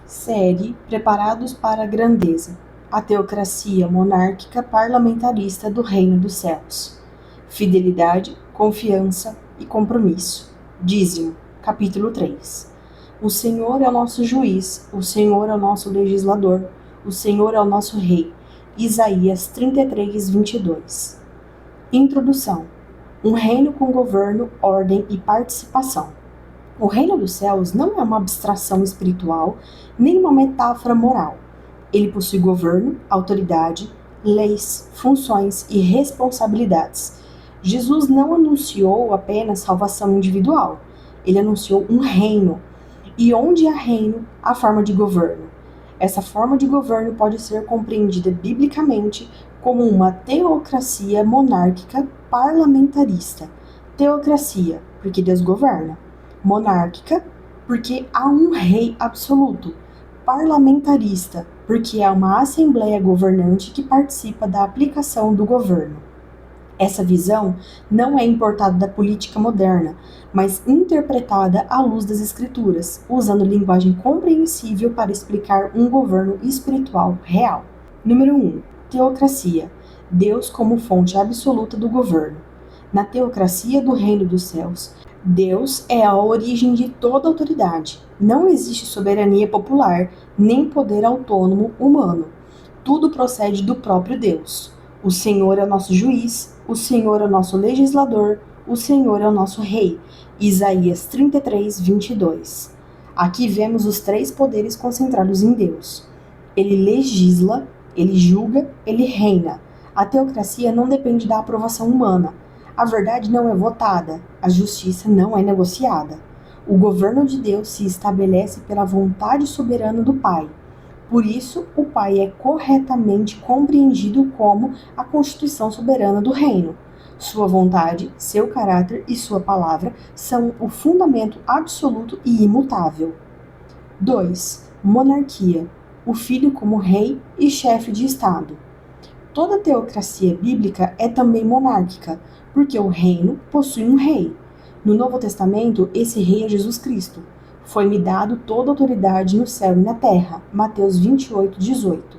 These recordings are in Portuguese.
Série Preparados para a Grandeza. A teocracia monárquica parlamentarista do Reino dos Céus. Fidelidade, confiança e compromisso. Dízimo, capítulo 3. O Senhor é o nosso juiz, o Senhor é o nosso legislador, o Senhor é o nosso rei. Isaías 33, 22. Introdução. Um reino com governo, ordem e participação. O reino dos céus não é uma abstração espiritual, nem uma metáfora moral. Ele possui governo, autoridade, leis, funções e responsabilidades. Jesus não anunciou apenas salvação individual, ele anunciou um reino. E onde há reino, há forma de governo. Essa forma de governo pode ser compreendida biblicamente como uma teocracia monárquica parlamentarista. Teocracia, porque Deus governa. Monárquica, porque há um rei absoluto. Parlamentarista, porque há uma assembleia governante que participa da aplicação do governo. Essa visão não é importada da política moderna, mas interpretada à luz das Escrituras, usando linguagem compreensível para explicar um governo espiritual real. Número 1. Teocracia. Deus como fonte absoluta do governo. Na teocracia do Reino dos Céus, Deus é a origem de toda autoridade. Não existe soberania popular, nem poder autônomo humano. Tudo procede do próprio Deus. O Senhor é o nosso juiz, o Senhor é o nosso legislador, o Senhor é o nosso rei. Isaías 33, 22. Aqui vemos os três poderes concentrados em Deus. Ele legisla, ele julga, ele reina. A teocracia não depende da aprovação humana. A verdade não é votada, a justiça não é negociada. O governo de Deus se estabelece pela vontade soberana do Pai. Por isso, o Pai é corretamente compreendido como a constituição soberana do reino. Sua vontade, seu caráter e sua palavra são o fundamento absoluto e imutável. 2. Monarquia. O Filho como rei e chefe de Estado. Toda teocracia bíblica é também monárquica, porque o reino possui um rei. No Novo Testamento, esse rei é Jesus Cristo. Foi-me dado toda a autoridade no céu e na terra. Mateus 28, 18.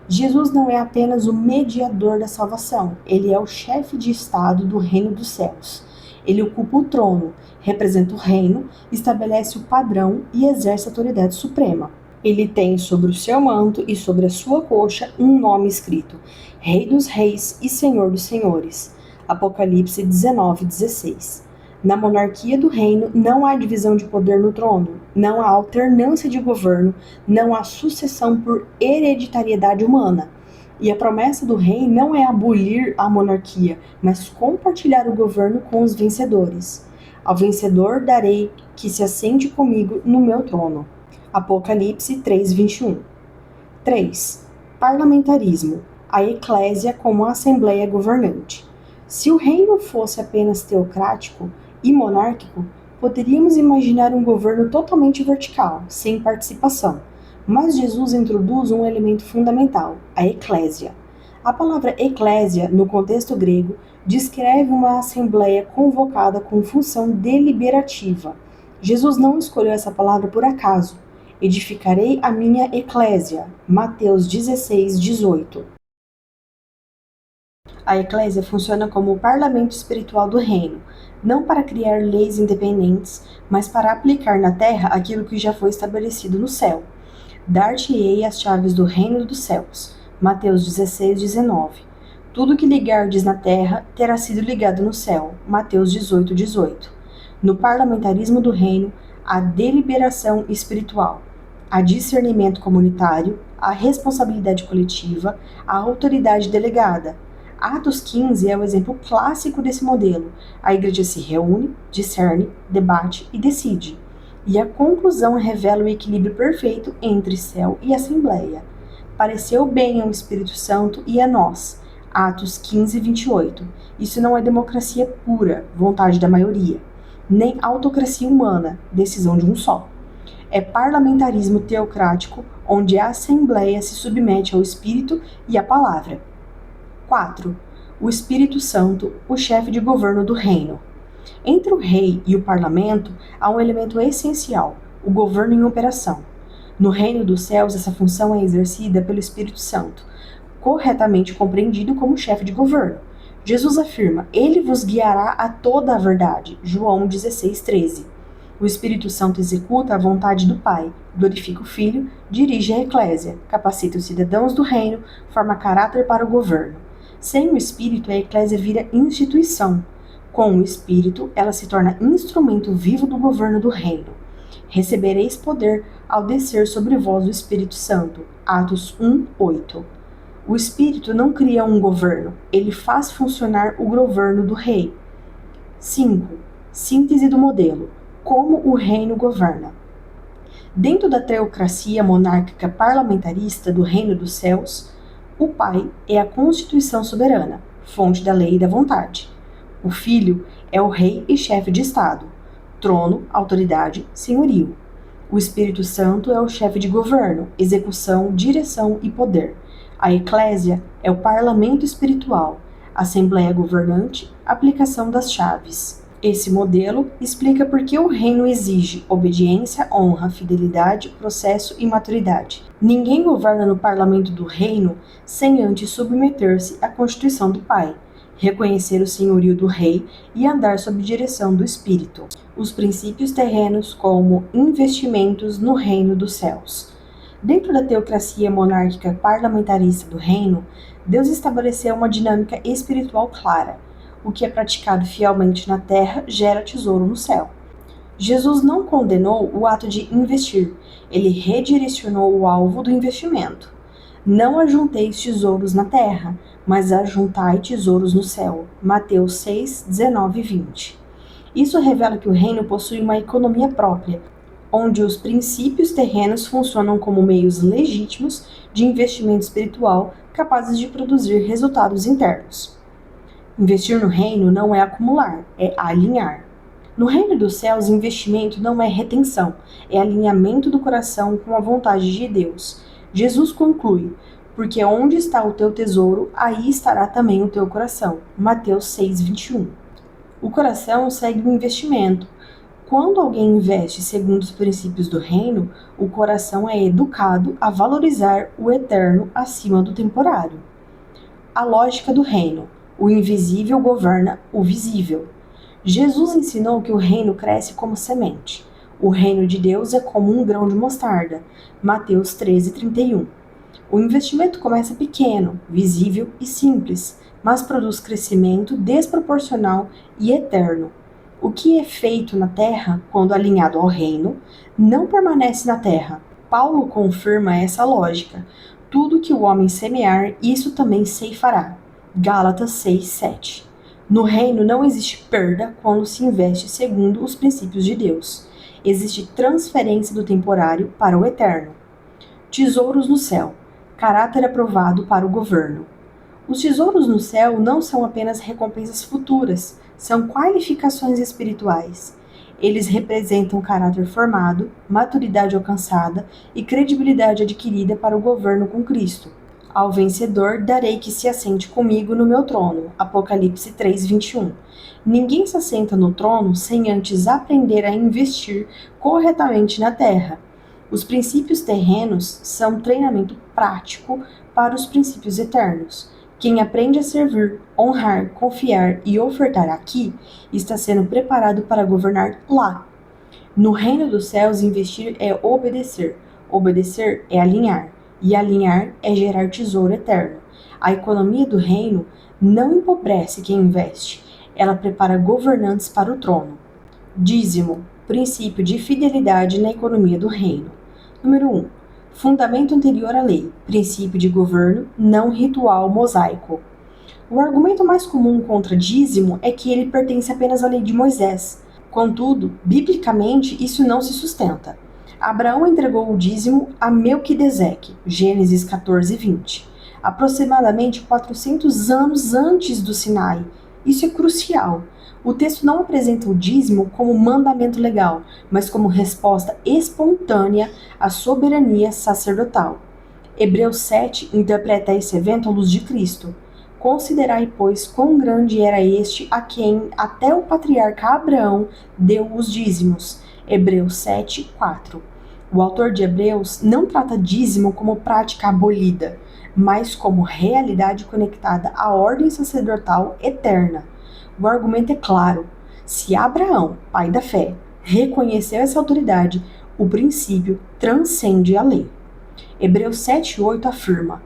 Jesus não é apenas o mediador da salvação, ele é o chefe de Estado do reino dos céus. Ele ocupa o trono, representa o reino, estabelece o padrão e exerce a autoridade suprema. Ele tem sobre o seu manto e sobre a sua coxa um nome escrito: Rei dos Reis e Senhor dos Senhores. Apocalipse 19, 16. Na monarquia do reino não há divisão de poder no trono, não há alternância de governo, não há sucessão por hereditariedade humana. E a promessa do rei não é abolir a monarquia, mas compartilhar o governo com os vencedores. Ao vencedor darei que se assente comigo no meu trono. Apocalipse 3, 21. 3. Parlamentarismo. A eclésia como a assembleia governante. Se o reino fosse apenas teocrático e monárquico, poderíamos imaginar um governo totalmente vertical, sem participação. Mas Jesus introduz um elemento fundamental, a eclésia. A palavra eclésia, no contexto grego, descreve uma assembleia convocada com função deliberativa. Jesus não escolheu essa palavra por acaso. Edificarei a minha eclésia. Mateus 16, 18. A eclésia funciona como o parlamento espiritual do reino, não para criar leis independentes, mas para aplicar na terra aquilo que já foi estabelecido no céu. Dar-te-ei as chaves do reino dos céus. Mateus 16, 19. Tudo que ligardes na terra terá sido ligado no céu. Mateus 18, 18. No parlamentarismo do reino, há deliberação espiritual, há discernimento comunitário, há responsabilidade coletiva, há autoridade delegada. Atos 15 é o exemplo clássico desse modelo. A igreja se reúne, discerne, debate e decide. E a conclusão revela o equilíbrio perfeito entre céu e assembleia. Pareceu bem ao Espírito Santo e a nós. Atos 15, 28. Isso não é democracia pura, vontade da maioria, nem autocracia humana, decisão de um só. É parlamentarismo teocrático, onde a assembleia se submete ao Espírito e à palavra. 4. O Espírito Santo, o chefe de governo do reino. Entre o rei e o parlamento há um elemento essencial, o governo em operação. No reino dos céus, essa função é exercida pelo Espírito Santo, corretamente compreendido como chefe de governo. Jesus afirma: Ele vos guiará a toda a verdade. João 16:13. O Espírito Santo executa a vontade do Pai, glorifica o Filho, dirige a Eclésia, capacita os cidadãos do reino, forma caráter para o governo. Sem o Espírito, a Eclésia vira instituição. Com o Espírito, ela se torna instrumento vivo do governo do reino. Recebereis poder ao descer sobre vós o Espírito Santo. Atos 1:8. O Espírito não cria um governo, ele faz funcionar o governo do rei. 5. Síntese do modelo. Como o reino governa. Dentro da teocracia monárquica parlamentarista do reino dos céus, o Pai é a constituição soberana, fonte da lei e da vontade. O Filho é o rei e chefe de Estado, trono, autoridade, senhorio. O Espírito Santo é o chefe de governo, execução, direção e poder. A Eclésia é o parlamento espiritual, assembleia governante, aplicação das chaves. Esse modelo explica por que o reino exige obediência, honra, fidelidade, processo e maturidade. Ninguém governa no parlamento do reino sem antes submeter-se à constituição do Pai, reconhecer o senhorio do rei e andar sob direção do Espírito. Os princípios terrenos como investimentos no reino dos céus. Dentro da teocracia monárquica parlamentarista do reino, Deus estabeleceu uma dinâmica espiritual clara. O que é praticado fielmente na terra gera tesouro no céu. Jesus não condenou o ato de investir, ele redirecionou o alvo do investimento. Não ajunteis tesouros na terra, mas ajuntai tesouros no céu. Mateus 6, 19 e 20. Isso revela que o reino possui uma economia própria, onde os princípios terrenos funcionam como meios legítimos de investimento espiritual capazes de produzir resultados internos. Investir no reino não é acumular, é alinhar. No reino dos céus, investimento não é retenção, é alinhamento do coração com a vontade de Deus. Jesus conclui: porque onde está o teu tesouro, aí estará também o teu coração. Mateus 6:21. O coração segue o investimento. Quando alguém investe segundo os princípios do reino, o coração é educado a valorizar o eterno acima do temporário. A lógica do reino. O invisível governa o visível. Jesus ensinou que o reino cresce como semente. O reino de Deus é como um grão de mostarda. Mateus 13:31. O investimento começa pequeno, visível e simples, mas produz crescimento desproporcional e eterno. O que é feito na terra, quando alinhado ao reino, não permanece na terra. Paulo confirma essa lógica. Tudo que o homem semear, isso também ceifará. Gálatas 6:7. No reino não existe perda quando se investe segundo os princípios de Deus. Existe transferência do temporário para o eterno. Tesouros no céu. Caráter aprovado para o governo. Os tesouros no céu não são apenas recompensas futuras, são qualificações espirituais. Eles representam caráter formado, maturidade alcançada e credibilidade adquirida para o governo com Cristo. Ao vencedor darei que se assente comigo no meu trono. Apocalipse 3:21. Ninguém se assenta no trono sem antes aprender a investir corretamente na terra. Os princípios terrenos são treinamento prático para os princípios eternos. Quem aprende a servir, honrar, confiar e ofertar aqui, está sendo preparado para governar lá. No reino dos céus, investir é obedecer. Obedecer é alinhar. E alinhar é gerar tesouro eterno. A economia do reino não empobrece quem investe, ela prepara governantes para o trono. Dízimo, princípio de fidelidade na economia do reino. Número 1. Fundamento anterior à lei, princípio de governo, não ritual mosaico. O argumento mais comum contra dízimo é que ele pertence apenas à lei de Moisés. Contudo, biblicamente, isso não se sustenta. Abraão entregou o dízimo a Melquisedeque, Gênesis 14:20, aproximadamente 400 anos antes do Sinai. Isso é crucial. O texto não apresenta o dízimo como mandamento legal, mas como resposta espontânea à soberania sacerdotal. Hebreus 7 interpreta esse evento à luz de Cristo. Considerai, pois, quão grande era este a quem até o patriarca Abraão deu os dízimos. Hebreus 7:4. O autor de Hebreus não trata dízimo como prática abolida, mas como realidade conectada à ordem sacerdotal eterna. O argumento é claro. Se Abraão, pai da fé, reconheceu essa autoridade, o princípio transcende a lei. Hebreus 7:8 afirma: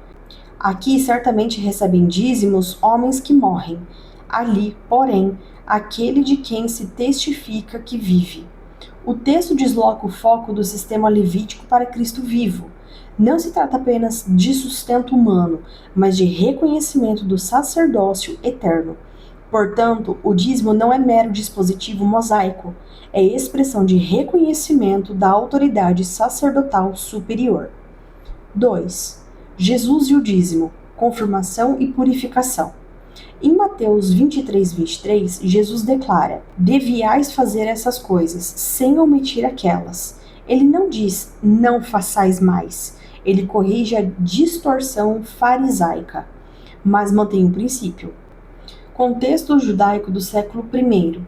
aqui certamente recebem dízimos homens que morrem. Ali, porém, aquele de quem se testifica que vive. O texto desloca o foco do sistema levítico para Cristo vivo. Não se trata apenas de sustento humano, mas de reconhecimento do sacerdócio eterno. Portanto, o dízimo não é mero dispositivo mosaico, é expressão de reconhecimento da autoridade sacerdotal superior. 2. Jesus e o dízimo, confirmação e purificação. Em Mateus 23:23, Jesus declara: deviais fazer essas coisas, sem omitir aquelas. Ele não diz, não façais mais. Ele corrige a distorção farisaica, mas mantém o princípio. Contexto judaico do século I.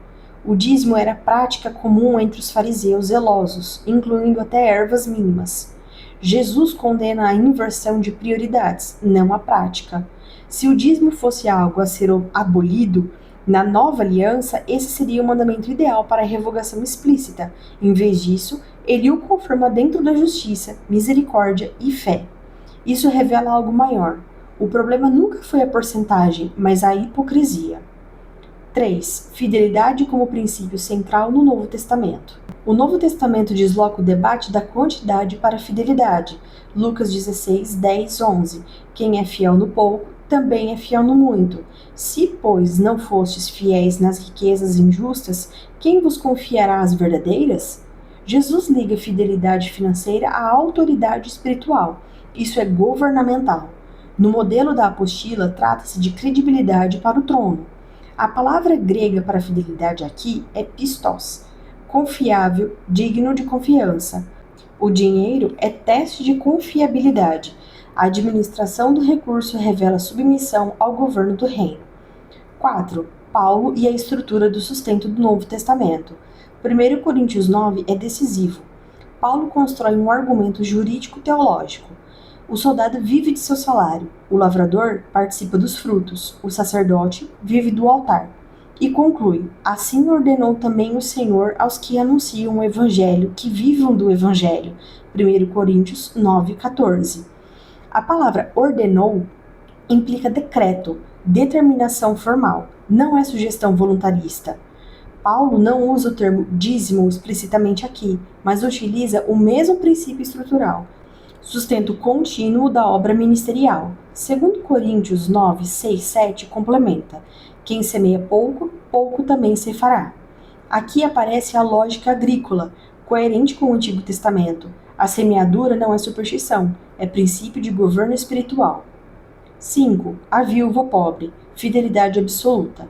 O dízimo era prática comum entre os fariseus zelosos, incluindo até ervas mínimas. Jesus condena a inversão de prioridades, não a prática. Se o dízimo fosse algo a ser abolido, na nova aliança, esse seria o mandamento ideal para a revogação explícita. Em vez disso, ele o confirma dentro da justiça, misericórdia e fé. Isso revela algo maior. O problema nunca foi a porcentagem, mas a hipocrisia. 3. Fidelidade como princípio central no Novo Testamento. O Novo Testamento desloca o debate da quantidade para a fidelidade. Lucas 16, 10, 11. Quem é fiel no pouco, também é fiel no muito. Se, pois, não fostes fiéis nas riquezas injustas, quem vos confiará as verdadeiras? Jesus liga a fidelidade financeira à autoridade espiritual. Isso é governamental. No modelo da apostila, trata-se de credibilidade para o trono. A palavra grega para fidelidade aqui é pistos, confiável, digno de confiança. O dinheiro é teste de confiabilidade. A administração do recurso revela submissão ao governo do reino. 4. Paulo e a estrutura do sustento do Novo Testamento. 1 Coríntios 9 é decisivo. Paulo constrói um argumento jurídico-teológico. O soldado vive de seu salário, o lavrador participa dos frutos, o sacerdote vive do altar. E conclui: assim ordenou também o Senhor aos que anunciam o Evangelho, que vivam do Evangelho. 1 Coríntios 9:14. A palavra ordenou implica decreto, determinação formal, não é sugestão voluntarista. Paulo não usa o termo dízimo explicitamente aqui, mas utiliza o mesmo princípio estrutural, sustento contínuo da obra ministerial. 2 Coríntios 9, 6, 7 complementa: quem semeia pouco, pouco também ceifará. Aqui aparece a lógica agrícola, coerente com o Antigo Testamento. A semeadura não é superstição, é princípio de governo espiritual. 5. A viúva pobre, fidelidade absoluta.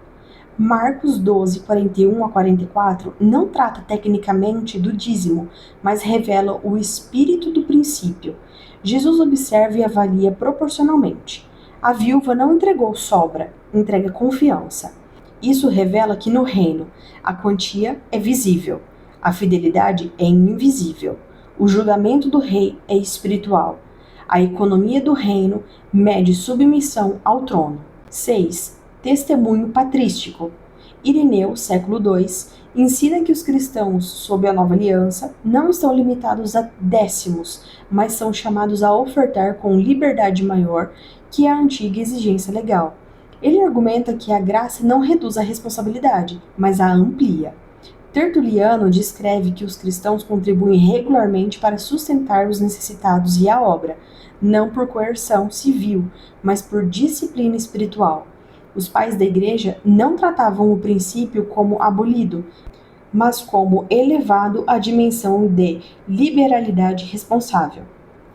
Marcos 12, 41 a 44 não trata tecnicamente do dízimo, mas revela o espírito do princípio. Jesus observa e avalia proporcionalmente. A viúva não entregou sobra, entrega confiança. Isso revela que no reino, a quantia é visível, a fidelidade é invisível. O julgamento do rei é espiritual. A economia do reino mede submissão ao trono. 6. Testemunho patrístico. Ireneu, século II, ensina que os cristãos, sob a nova aliança, não estão limitados a décimos, mas são chamados a ofertar com liberdade maior que a antiga exigência legal. Ele argumenta que a graça não reduz a responsabilidade, mas a amplia. Tertuliano descreve que os cristãos contribuem regularmente para sustentar os necessitados e a obra, não por coerção civil, mas por disciplina espiritual. Os pais da igreja não tratavam o princípio como abolido, mas como elevado à dimensão de liberalidade responsável.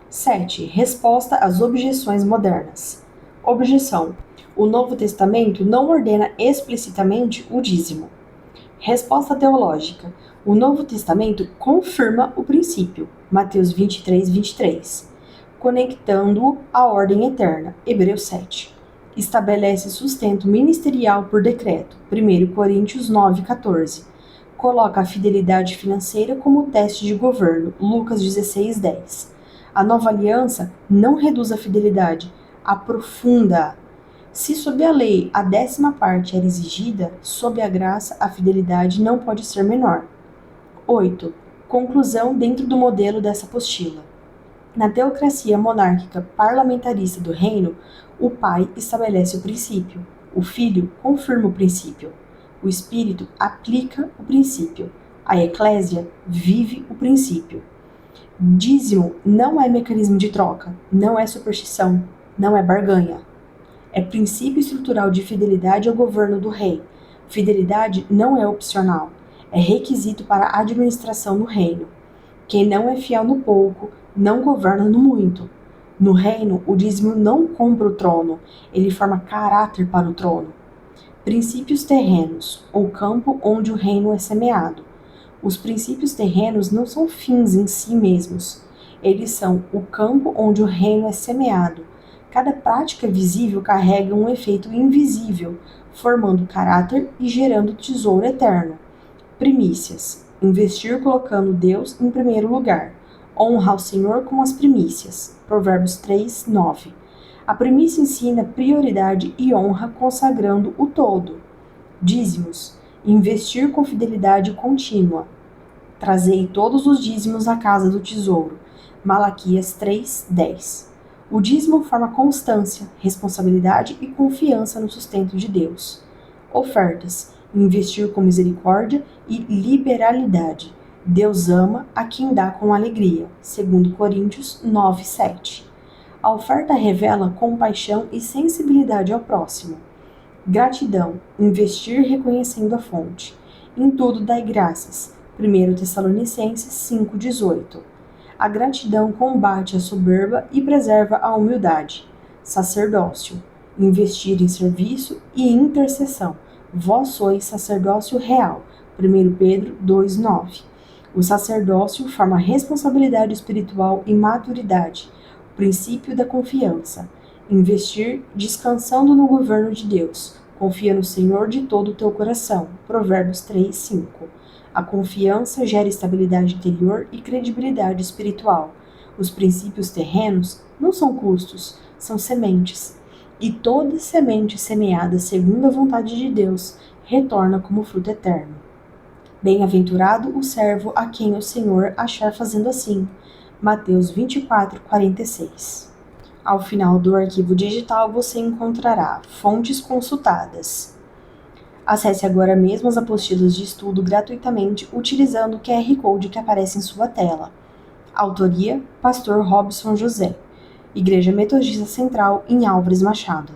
7. Resposta às objeções modernas. Objeção: o Novo Testamento não ordena explicitamente o dízimo. Resposta teológica: o Novo Testamento confirma o princípio. Mateus 23, 23. Conectando-o à ordem eterna. Hebreus 7. Estabelece sustento ministerial por decreto. 1 Coríntios 9, 14. Coloca a fidelidade financeira como teste de governo, Lucas 16:10. A nova aliança não reduz a fidelidade, aprofunda-a. Se sob a lei a 10ª parte era exigida, sob a graça a fidelidade não pode ser menor. 8. Conclusão dentro do modelo dessa apostila. Na teocracia monárquica parlamentarista do reino, o pai estabelece o princípio, o filho confirma o princípio, o espírito aplica o princípio, a eclésia vive o princípio. Dízimo não é mecanismo de troca, não é superstição, não é barganha. É princípio estrutural de fidelidade ao governo do rei. Fidelidade não é opcional, é requisito para a administração no reino. Quem não é fiel no pouco, não governa no muito. No reino, o dízimo não compra o trono, ele forma caráter para o trono. Princípios terrenos, ou campo onde o reino é semeado. Os princípios terrenos não são fins em si mesmos, eles são o campo onde o reino é semeado. Cada prática visível carrega um efeito invisível, formando caráter e gerando tesouro eterno. Primícias. Investir colocando Deus em primeiro lugar. Honra ao Senhor com as primícias. Provérbios 3:9. A primícia ensina prioridade e honra consagrando o todo. Dízimos. Investir com fidelidade contínua. Trazei todos os dízimos à casa do tesouro. Malaquias 3:10. O dízimo forma constância, responsabilidade e confiança no sustento de Deus. Ofertas. Investir com misericórdia e liberalidade. Deus ama a quem dá com alegria. 2 Coríntios 9:7. A oferta revela compaixão e sensibilidade ao próximo. Gratidão. Investir reconhecendo a fonte. Em tudo dai graças. 1 Tessalonicenses 5:18. A gratidão combate a soberba e preserva a humildade. Sacerdócio. Investir em serviço e intercessão. Vós sois sacerdócio real. 1 Pedro 2:9. O sacerdócio forma responsabilidade espiritual e maturidade. O princípio da confiança. Investir descansando no governo de Deus. Confia no Senhor de todo o teu coração. Provérbios 3:5. A confiança gera estabilidade interior e credibilidade espiritual. Os princípios terrenos não são custos, são sementes. E toda semente semeada segundo a vontade de Deus retorna como fruto eterno. Bem-aventurado o servo a quem o Senhor achar fazendo assim. Mateus 24:46. Ao final do arquivo digital você encontrará fontes consultadas. Acesse agora mesmo as apostilas de estudo gratuitamente utilizando o QR Code que aparece em sua tela. Autoria: Pastor Robson José. Igreja Metodista Central em Álvares Machado.